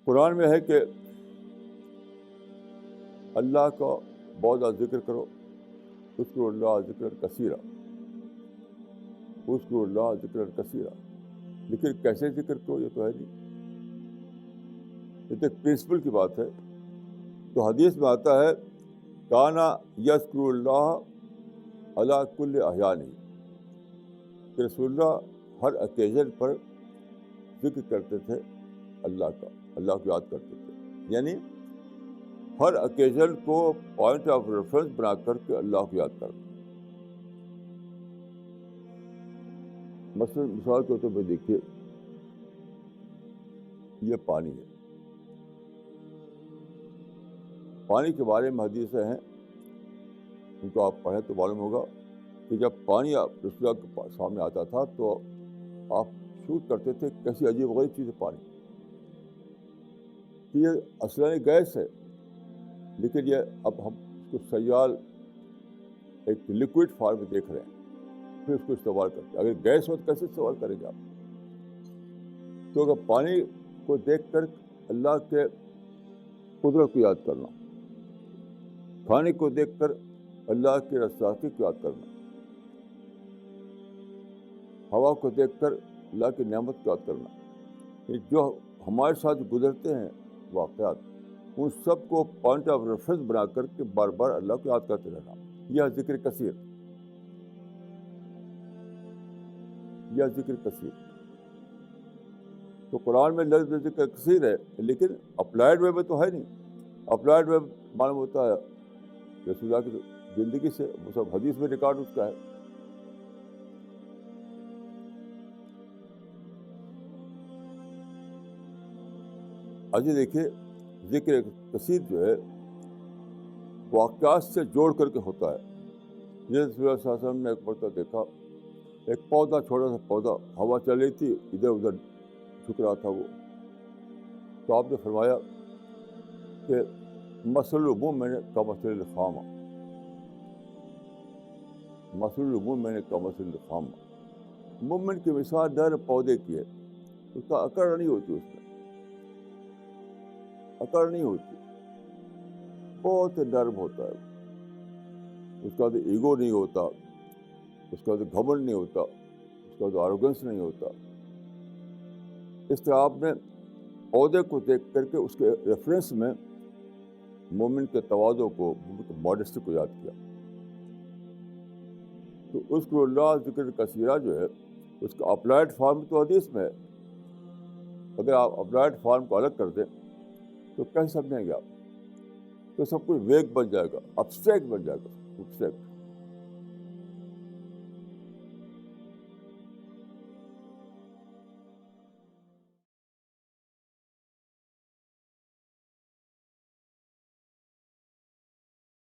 قرآن میں ہے کہ اللہ کا بہت زیادہ ذکر کرو، اذکروا اللہ ذکرا کثیرا، اذکروا اللہ ذکرا کثیرا. لیکن کیسے ذکر کرو یہ تو ہے نہیں، یہ تو ایک پرنسپل کی بات ہے. تو حدیث میں آتا ہے کانا یذکر اللہ علی کل احیانہ، کہ رسول اللہ ہر اوکیزن پر ذکر کرتے تھے اللہ کا، اللہ کو یاد کرتے تھے. یعنی ہر اوکیزن کو پوائنٹ آف ریفرنس بنا کر کے اللہ کو یاد کرنا. مثال کے طور پہ دیکھیے، یہ پانی ہے. پانی کے بارے میں حدیثیں ہیں، ان کو آپ پڑھیں تو معلوم ہوگا کہ جب پانی رسول اللہ کے سامنے آتا تھا تو آپ شوٹ کرتے تھے کیسی عجیب غریب چیز ہے پانی، کہ یہ اصلاً گیس ہے، لیکن یہ اب ہم اس کو سیال ایک لکوڈ فارم میں دیکھ رہے ہیں، پھر اس کو استعمال کرتے ہیں. اگر گیس ہو تو کیسے استعمال کریں گے آپ؟ تو اگر پانی کو دیکھ کر اللہ کے قدرت کو یاد کرنا، کھانے کو دیکھ کر اللہ کی رساخی کو یاد کرنا، ہوا کو دیکھ کر اللہ کی نعمت کو یاد کرنا، یہ جو ہمارے ساتھ گزرتے ہیں واقعات، ان سب کو پوائنٹ آف ریفرنس بنا کر کے بار بار اللہ کو یاد کرتے رہنا، یہ ذکر کثیر، یہ ذکر کثیر. تو قرآن میں لفظ ذکر کثیر ہے، لیکن اپلائڈ وے میں تو ہے نہیں. اپلائڈ وے معلوم ہوتا ہے رسول اللہ کی زندگی سے، وہ سب حدیث میں ریکارڈ اس کا ہے. آج دیکھیے ذکر کثیر جو ہے واقعات سے جوڑ کر کے ہوتا ہے. یہ رسول اللہ صلی اللہ علیہ وسلم نے ایک مرتبہ دیکھا، ایک پودا، چھوٹا سا پودا، ہوا چل رہی تھی، ادھر ادھر جھک رہا تھا وہ. تو آپ نے فرمایا کہ مثل المؤمن کمثل الخامہ، مثل المؤمن کمثل الخامہ، مومن کی مثال نر پودے کی ہے. اس کا اکڑ نہیں ہوتی، اس میں اکڑ نہیں ہوتی، بہت نرم ہوتا ہے. اس کا تو ایگو نہیں ہوتا، اس کا تو گھمنڈ نہیں ہوتا، اس کا تو آروگنس نہیں ہوتا. اس طرح آپ نے پودے کو دیکھ کر کے اس کے ریفرنس میں مومن کے تواضع کو، ماڈسٹی کو یاد کیا. تو اس کو اللہ ذکر کثیرہ جو ہے اس کا اپلائڈ فارم تو حدیث میں ہے. اگر آپ اپلائڈ فارم کو الگ کر دیں تو کیسے سمجھیں گے آپ؟ تو سب کچھ ویگ بن جائے گا، ابسٹریکٹ بن جائے گا، ابسٹریکٹ.